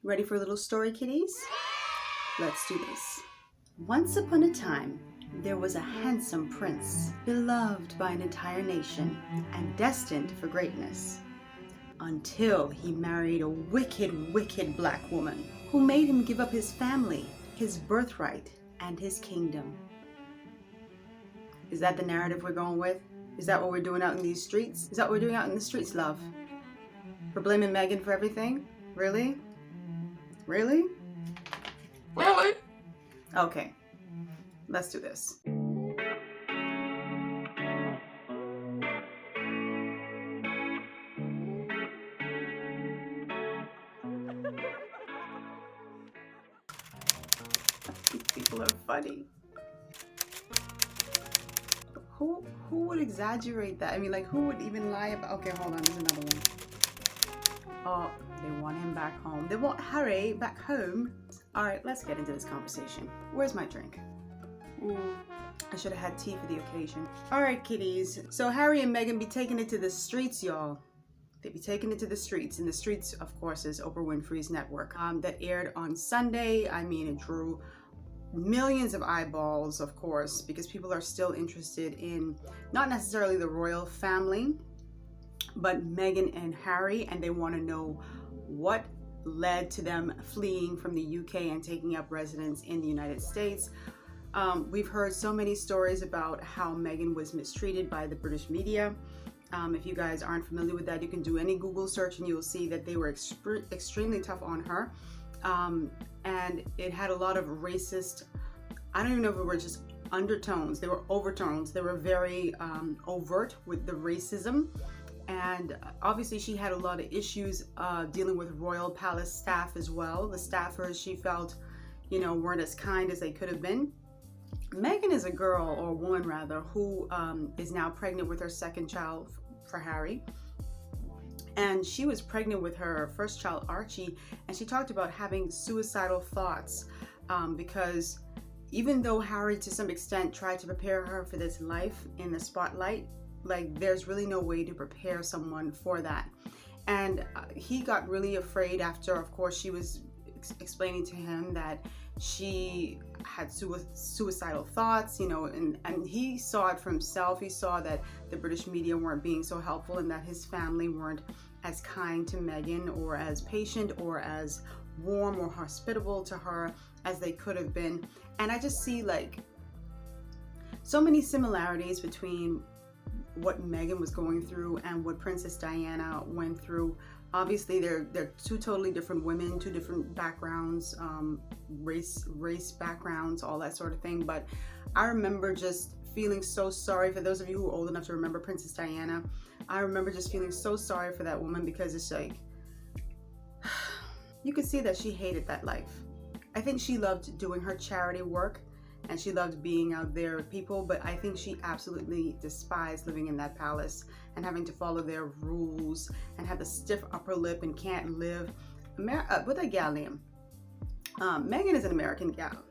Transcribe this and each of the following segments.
Ready for a little story, kiddies? Let's do this. Once upon a time, there was a handsome prince, beloved by an entire nation and destined for greatness, until he married a wicked, wicked black woman who made him give up his family, his birthright, and his kingdom. Is that the narrative we're going with? Is that what we're doing out in these streets? Is that what we're doing out in the streets, love? We're blaming Meghan for everything? Really? Really? Really? Okay, let's do this. These people are funny. Who would exaggerate that? I mean, like, who would even lie about? Okay, hold on, there's another one. Oh, they want him back home. They want Harry back home. All right, let's get into this conversation. Where's my drink? I should have had tea for the occasion. All right, kiddies. So Harry and Meghan be taking it to the streets, y'all. They be taking it to the streets. And the streets, of course, is Oprah Winfrey's network that aired on Sunday. I mean, it drew millions of eyeballs, of course, because people are still interested in not necessarily the royal family, but Meghan and Harry, and they want to know what led to them fleeing from the UK and taking up residence in the United States. We've heard so many stories about how Meghan was mistreated by the British media. If you guys aren't familiar with that, you can do any Google search and you'll see that they were extremely tough on her. And it had a lot of racist, I don't even know if it were just undertones, they were overtones. They were very overt with the racism. And obviously she had a lot of issues dealing with royal palace staff as well. The staffers, she felt, weren't as kind as they could have been. Meghan is a girl, or a woman rather, who is now pregnant with her second child for Harry. And she was pregnant with her first child, Archie, and she talked about having suicidal thoughts because even though Harry, to some extent, tried to prepare her for this life in the spotlight, like, there's really no way to prepare someone for that. And he got really afraid after, of course, she was explaining to him that she had suicidal thoughts, and he saw it for himself. He saw that the British media weren't being so helpful and that his family weren't as kind to Meghan or as patient or as warm or hospitable to her as they could have been. And I just see like so many similarities between what Meghan was going through and what Princess Diana went through. Obviously, they're two totally different women, two different backgrounds, race backgrounds, all that sort of thing. But I remember just feeling so sorry for those of you who are old enough to remember Princess Diana. I remember just feeling so sorry for that woman because it's like, you could see that she hated that life. I think she loved doing her charity work and she loved being out there with people, but I think she absolutely despised living in that palace and having to follow their rules and have the stiff upper lip and can't live. With a gal name, Meghan is an American gal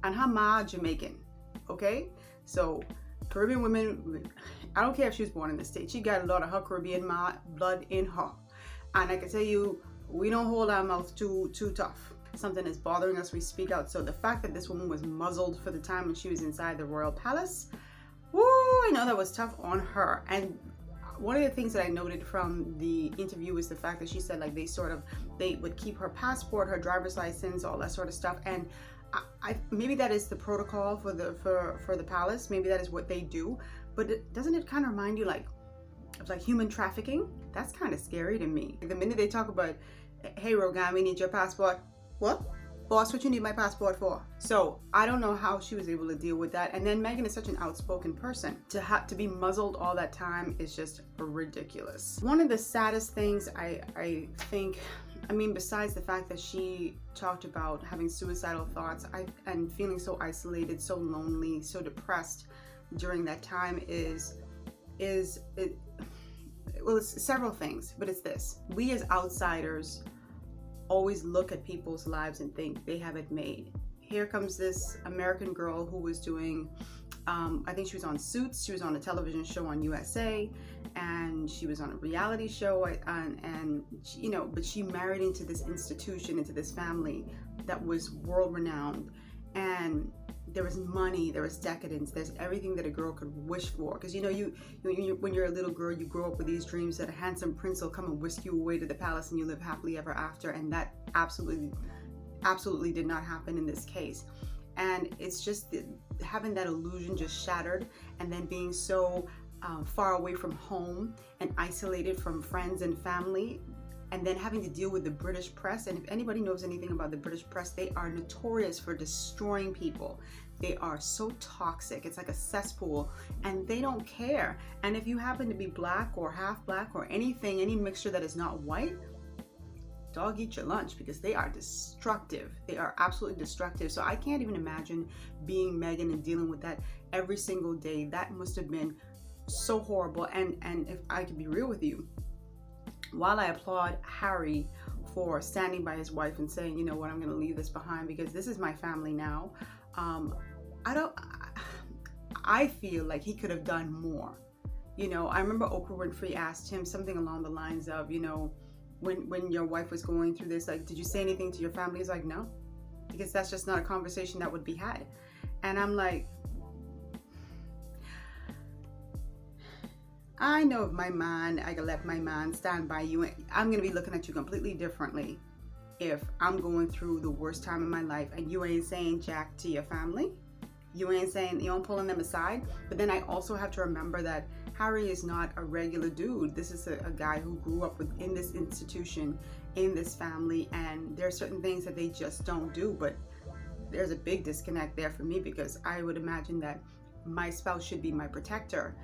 and her ma Jamaican, okay? So Caribbean women, I don't care if she was born in the States, she got a lot of her Caribbean blood in her. And I can tell you, we don't hold our mouth too tough. Something is bothering us, we speak out. So the fact that this woman was muzzled for the time when she was inside the royal palace, woo, I know that was tough on her. And one of the things that I noted from the interview was the fact that she said like they would keep her passport, her driver's license, all that sort of stuff. And I maybe that is the protocol for the palace. Maybe that is what they do. But doesn't it kind of remind you of like human trafficking? That's kind of scary to me. The minute they talk about, hey Rogan, we need your passport. What? Boss, what you need my passport for? So I don't know how she was able to deal with that. And then Meghan is such an outspoken person. To be muzzled all that time is just ridiculous. One of the saddest things I think, besides the fact that she talked about having suicidal thoughts and feeling so isolated, so lonely, so depressed during that time it's several things, but it's this. We as outsiders always look at people's lives and think they have it made. Here comes this American girl who was doing I think she was on Suits. She was on a television show on USA, and she was on a reality show. And she, you know, but she married into this institution, into this family that was world renowned, and there was money, there was decadence, there's everything that a girl could wish for. Because you know, when you're a little girl, you grow up with these dreams that a handsome prince will come and whisk you away to the palace, and you live happily ever after. And that absolutely did not happen in this case. And it's just having that illusion just shattered, and then being so far away from home and isolated from friends and family, and then having to deal with the British press. And if anybody knows anything about the British press, they are notorious for destroying people. They are so toxic. It's like a cesspool, and they don't care. And if you happen to be black or half black or anything, any mixture that is not white, dog eat your lunch, because they are destructive. They are absolutely destructive. So I can't even imagine being Meghan and dealing with that every single day. That must have been so horrible. And if I could be real with you, while I applaud Harry for standing by his wife and saying, you know what, I'm going to leave this behind because this is my family now, I feel like he could have done more. You know, I remember Oprah Winfrey asked him something along the lines of, you know, when your wife was going through this, like, did you say anything to your family? He's like, no, because that's just not a conversation that would be had. And I'm like, I know if my man, I can let my man stand by you. I'm going to be looking at you completely differently if I'm going through the worst time in my life and you ain't saying jack to your family. You ain't saying, you ain't pulling them aside. But then I also have to remember that Harry is not a regular dude. This is a guy who grew up in this institution, in this family, and there are certain things that they just don't do. But there's a big disconnect there for me, because I would imagine that my spouse should be my protector.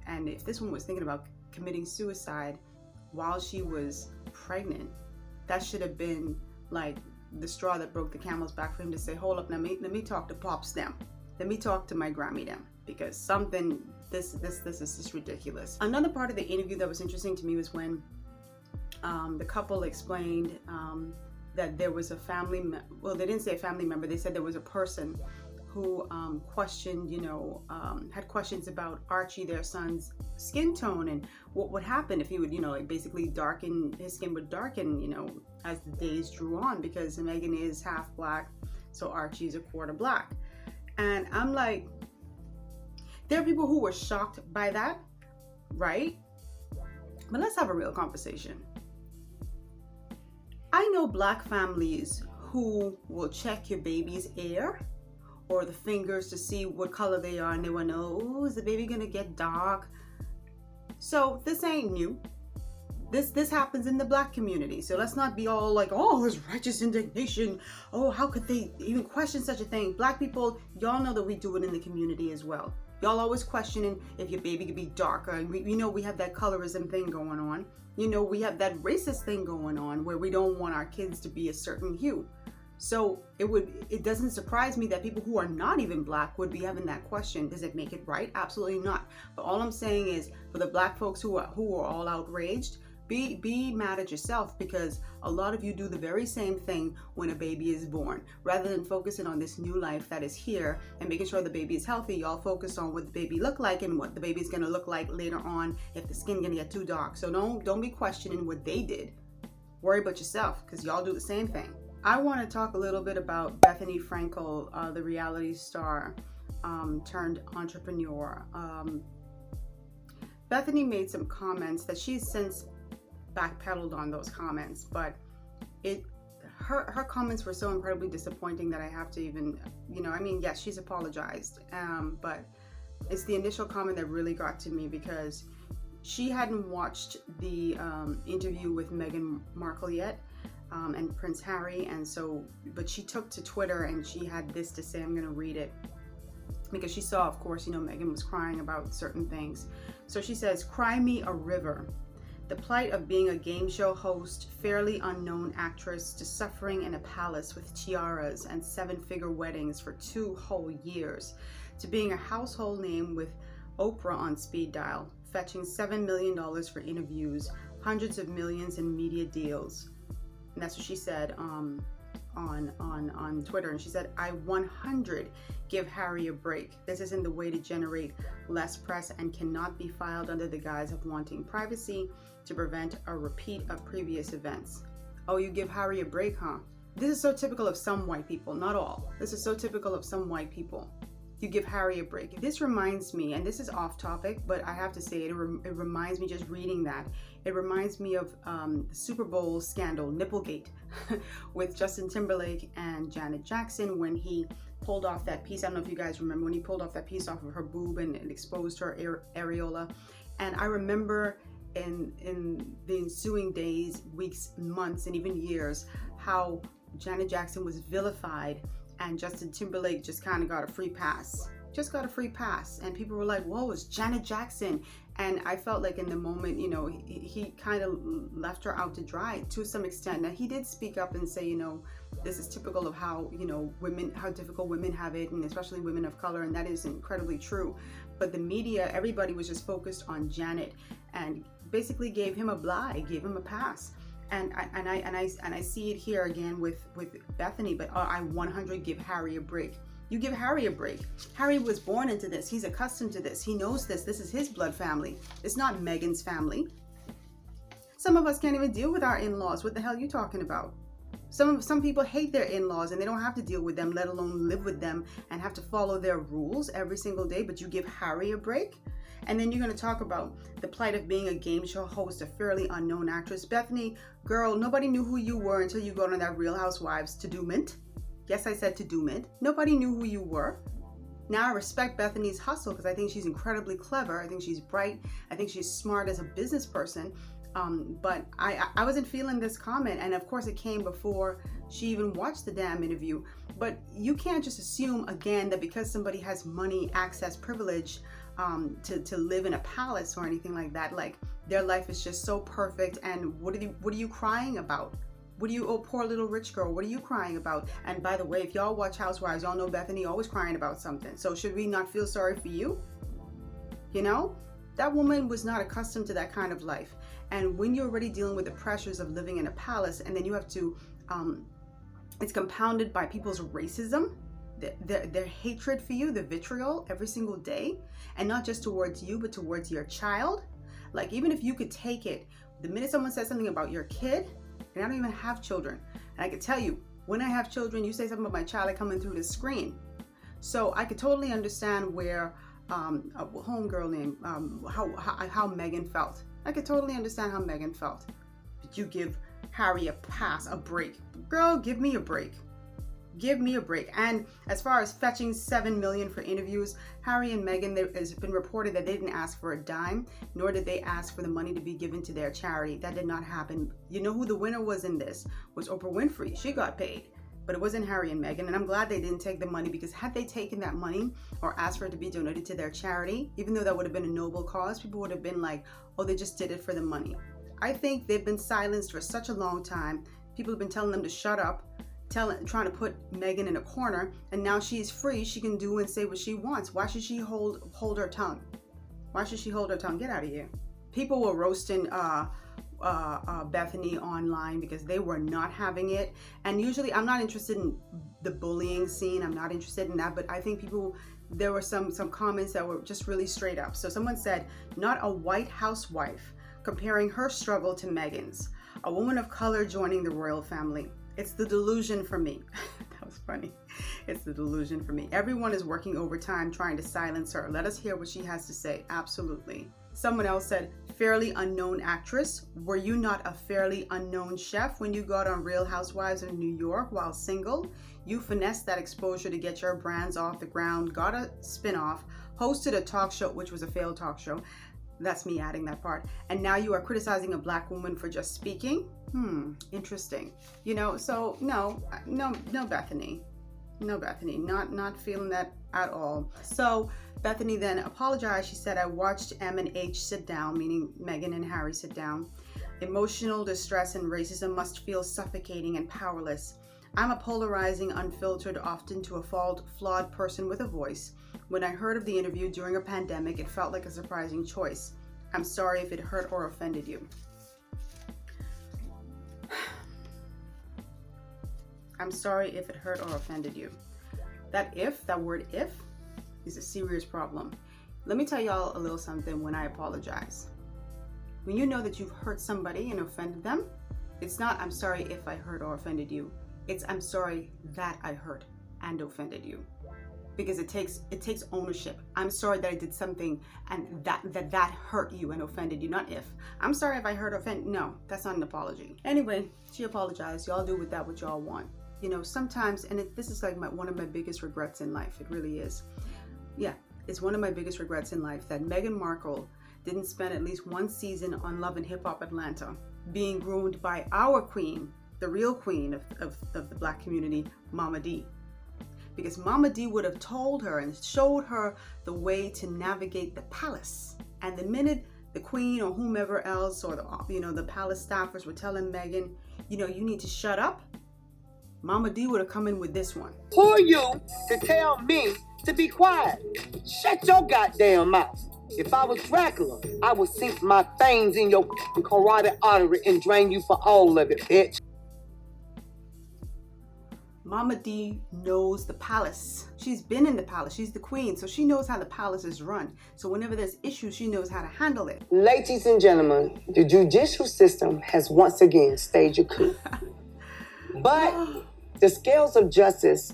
And if this one was thinking about committing suicide while she was pregnant, that should have been like the straw that broke the camel's back for him to say, hold up, let me talk to Pops them. Let me talk to my Grammy them, because something, this is just ridiculous. Another part of the interview that was interesting to me was when the couple explained that there was a family, well, they didn't say a family member, they said there was a person who questioned, you know, had questions about Archie, their son's skin tone, and what would happen if he would, you know, like basically darken, his skin would darken, you know, as the days drew on, because Meghan is half black, so Archie's a quarter black. And I'm like, there are people who were shocked by that, right? But let's have a real conversation. I know black families who will check your baby's hair or the fingers to see what color they are, and they want to know, oh, is the baby gonna get dark? So this ain't new. This happens in the black community. So let's not be all like, oh, there's righteous indignation. Oh, how could they even question such a thing? Black people, y'all know that we do it in the community as well. Y'all always questioning if your baby could be darker. And we know we have that colorism thing going on. You know, we have that racist thing going on where we don't want our kids to be a certain hue. So it doesn't surprise me that people who are not even black would be having that question. Does it make it right? Absolutely not. But all I'm saying is, for the black folks who are all outraged, be mad at yourself, because a lot of you do the very same thing when a baby is born. Rather than focusing on this new life that is here and making sure the baby is healthy, y'all focus on what the baby look like and what the baby is going to look like later on if the skin going to get too dark. So don't be questioning what they did. Worry about yourself, because y'all do the same thing. I want to talk a little bit about Bethenny Frankel, the reality star turned entrepreneur. Bethenny made some comments that she's since backpedaled on those comments, but her comments were so incredibly disappointing that I have to even, you know, I mean, yes, she's apologized, but it's the initial comment that really got to me, because she hadn't watched the interview with Meghan Markle yet. And Prince Harry, and so, but she took to Twitter and she had this to say. I'm going to read it, because she saw, of course, you know, Meghan was crying about certain things. So she says, "Cry me a river. The plight of being a game show host, fairly unknown actress, to suffering in a palace with tiaras and 7-figure weddings for 2 whole years, to being a household name with Oprah on speed dial, fetching $7 million for interviews, hundreds of millions in media deals." And that's what she said. on Twitter, and she said, I 100 give Harry a break. This isn't the way to generate less press and cannot be filed under the guise of wanting privacy to prevent a repeat of previous events. Oh, you give Harry a break, huh? This is so typical of some white people, not all. This is so typical of some white people. You give Harry a break. This reminds me, and this is off topic, but I have to say it reminds me, just reading that, it reminds me of the Super Bowl scandal, Nipplegate, with Justin Timberlake and Janet Jackson when he pulled off that piece. I don't know if you guys remember when he pulled off that piece off of her boob and it exposed her areola. And I remember in the ensuing days, weeks, months, and even years, how Janet Jackson was vilified and Justin Timberlake just kind of got a free pass. Just got a free pass. And people were like, whoa, it's Janet Jackson. And I felt like in the moment, you know, he kind of left her out to dry to some extent. Now, he did speak up and say, you know, this is typical of how, you know, women, how difficult women have it, and especially women of color. And that is incredibly true. But the media, everybody was just focused on Janet and basically gave him a bye, gave him a pass. And I see it here again with Bethenny, but I 100 give Harry a break. You give Harry a break. Harry was born into this. He's accustomed to this. He knows this. This is his blood family. It's not Meghan's family. Some of us can't even deal with our in-laws. What the hell are you talking about? Some people hate their in-laws and they don't have to deal with them, let alone live with them and have to follow their rules every single day. But you give Harry a break? And then you're going to talk about the plight of being a game show host, a fairly unknown actress. Bethenny, girl, nobody knew who you were until you got on that Real Housewives to-do-ment. Yes, I said to-do-ment. Nobody knew who you were. Now I respect Bethenny's hustle because I think she's incredibly clever. I think she's bright. I think she's smart as a business person. But I wasn't feeling this comment. And of course it came before she even watched the damn interview. But you can't just assume again that because somebody has money, access, privilege, to live in a palace or anything like that, like their life is just so perfect. And what are you crying about? Oh, poor little rich girl, what are you crying about? And by the way, if y'all watch Housewives, y'all know Bethenny always crying about something. So should we not feel sorry for you? You know, that woman was not accustomed to that kind of life. And when you're already dealing with the pressures of living in a palace, and then you have to, it's compounded by people's racism, their hatred for you, the vitriol every single day, and not just towards you, but towards your child. Like, even if you could take it, the minute someone says something about your kid, and I don't even have children, and I can tell you, when I have children, you say something about my child, like coming through the screen. So I could totally understand where a homegirl named how Meghan felt. I could totally understand how Meghan felt. But you give Harry a pass, a break. Girl, give me a break. Give me a break. And as far as fetching $7 million for interviews, Harry and Meghan, it has been reported that they didn't ask for a dime, nor did they ask for the money to be given to their charity. That did not happen. You know who the winner was in this? Was Oprah Winfrey. She got paid. But it wasn't Harry and Meghan, and I'm glad they didn't take the money, because had they taken that money or asked for it to be donated to their charity, even though that would have been a noble cause, people would have been like, oh, they just did it for the money. I think they've been silenced for such a long time. People have been telling them to shut up, trying to put Meghan in a corner, and now she's free. She can do and say what she wants. Why should she hold her tongue? Why should she hold her tongue? Get out of here. People were roasting Bethenny online because they were not having it. And usually I'm not interested in the bullying scene. I'm not interested in that. But I think there were some comments that were just really straight up. So someone said, not a white housewife, comparing her struggle to Meghan's. A woman of color joining the royal family. It's the delusion for me. That was funny. It's the delusion for me. Everyone is working overtime trying to silence her. Let us hear what she has to say. Absolutely. Someone else said, fairly unknown actress. Were you not a fairly unknown chef when you got on Real Housewives of New York while single? You finessed that exposure to get your brands off the ground, got a spin-off, hosted a talk show, which was a failed talk show. That's me adding that part. And now you are criticizing a black woman for just speaking? Interesting. You know, so no, Bethenny. No, Bethenny, not feeling that at all. So Bethenny then apologized. She said, I watched M and H sit down, meaning Meghan and Harry sit down. Emotional distress and racism must feel suffocating and powerless. I'm a polarizing, unfiltered, often to a flawed person with a voice. When I heard of the interview during a pandemic, it felt like a surprising choice. I'm sorry if it hurt or offended you. I'm sorry if it hurt or offended you. That word if, is a serious problem. Let me tell y'all a little something when I apologize. When you know that you've hurt somebody and offended them, it's not I'm sorry if I hurt or offended you. It's I'm sorry that I hurt and offended you. Because it takes ownership. I'm sorry that I did something and that hurt you and offended you, not if. I'm sorry if I hurt or offended. No, that's not an apology. Anyway, she apologized. Y'all do with that what y'all want. You know, sometimes, and this is like one of my biggest regrets in life. It really is. Yeah, it's one of my biggest regrets in life that Meghan Markle didn't spend at least one season on Love and Hip Hop Atlanta being groomed by our queen, the real queen of the black community, Mama D. Because Mama D would have told her and showed her the way to navigate the palace. And the minute the queen or whomever else or the palace staffers were telling Meghan, you need to shut up, Mama D would have come in with this one. Who are you to tell me to be quiet? Shut your goddamn mouth. If I was Dracula, I would sink my fangs in your carotid artery and drain you for all of it, bitch. Mama D knows the palace. She's been in the palace. She's the queen, so she knows how the palace is run. So whenever there's issues, she knows how to handle it. Ladies and gentlemen, the judicial system has once again staged a coup. But the scales of justice,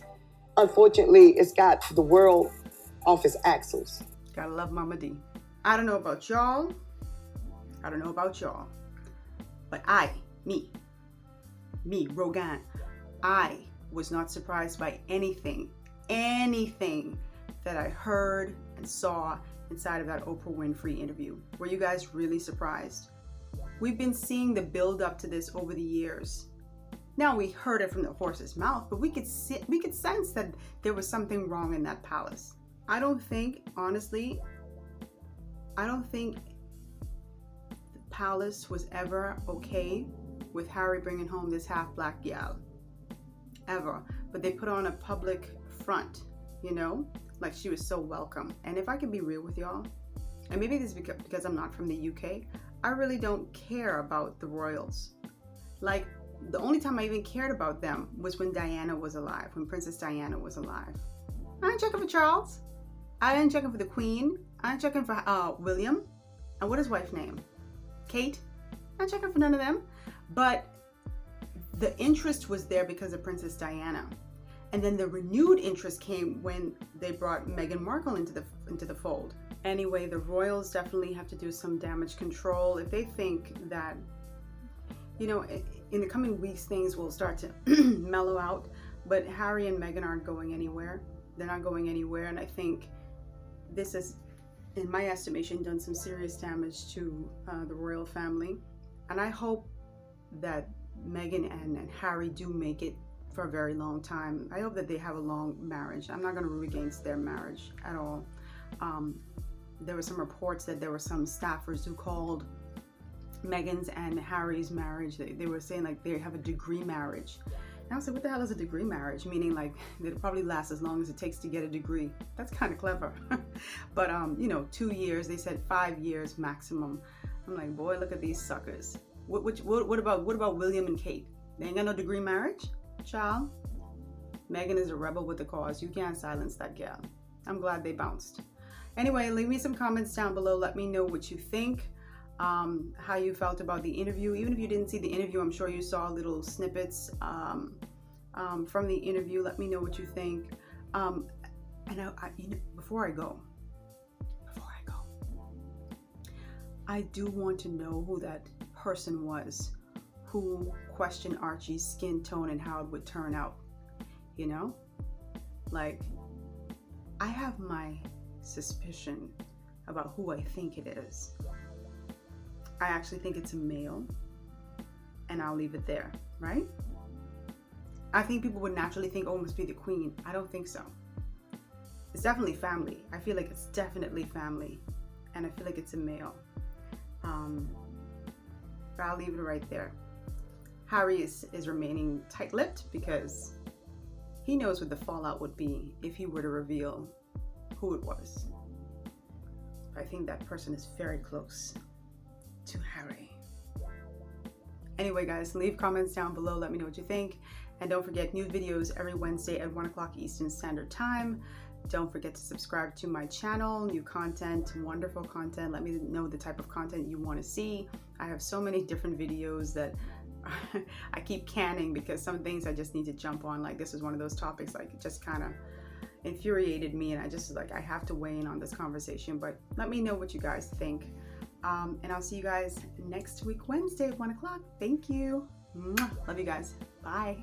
unfortunately, it's got the world off its axles. Gotta love Mama D. I don't know about y'all. But me, Rogan, I was not surprised by anything that I heard and saw inside of that Oprah Winfrey interview. Were you guys really surprised? We've been seeing the build up to this over the years. Now we heard it from the horse's mouth, but we could sense that there was something wrong in that palace. I don't think the palace was ever okay with Harry bringing home this half-black gyal. Ever. But they put on a public front, like she was so welcome. And if I can be real with y'all, and maybe this is because I'm not from the UK, I really don't care about the royals. Like, the only time I even cared about them was when Diana was alive, when Princess Diana was alive. I ain't checking for Charles. I ain't checking for the Queen. I ain't checking for William. And what is his wife's name? Kate. I ain't checking for none of them. But the interest was there because of Princess Diana. And then the renewed interest came when they brought Meghan Markle into the fold. Anyway, the royals definitely have to do some damage control. If they think that, in the coming weeks, things will start to mellow out. But Harry and Meghan aren't going anywhere. They're not going anywhere. And I think this has, in my estimation, done some serious damage to the royal family. And I hope that Meghan and Harry do make it for a very long time. I hope that they have a long marriage. I'm not going to root against their marriage at all. There were some reports that there were some staffers who called Meghan's and Harry's marriage, they were saying like they have a degree marriage. And I was like, what the hell is a degree marriage? Meaning like it'll probably last as long as it takes to get a degree. That's kind of clever. But 2 years, they said 5 years maximum. I'm like, boy, look at these suckers. What about William and Kate? They ain't got no degree marriage? Child, Meghan is a rebel with the cause. You can't silence that gal. I'm glad they bounced. Anyway, leave me some comments down below. Let me know what you think, how you felt about the interview. Even if you didn't see the interview, I'm sure you saw little snippets from the interview. Let me know what you think. Before I go, I do want to know who that person was who questioned Archie's skin tone and how it would turn out. Like, I have my suspicion about who I think it is. I actually think it's a male, and I'll leave it there, right? I think people would naturally think, oh, it must be the queen. I don't think so. It's definitely family. I feel like it's definitely family, and I feel like it's a male. But I'll leave it right there. Harry is remaining tight-lipped because he knows what the fallout would be if he were to reveal who it was. I think that person is very close to Harry. Anyway, guys, leave comments down below. Let me know what you think. And don't forget, new videos every Wednesday at 1 o'clock Eastern Standard Time. Don't forget to subscribe to my channel. New content, wonderful content. Let me know the type of content you want to see. I have so many different videos that I keep canning because some things I just need to jump on. Like this is one of those topics like it just kind of infuriated me, and I just like I have to weigh in on this conversation. But let me know what you guys think. And I'll see you guys next week Wednesday at 1 o'clock. Thank you. Mwah. Love you guys. Bye.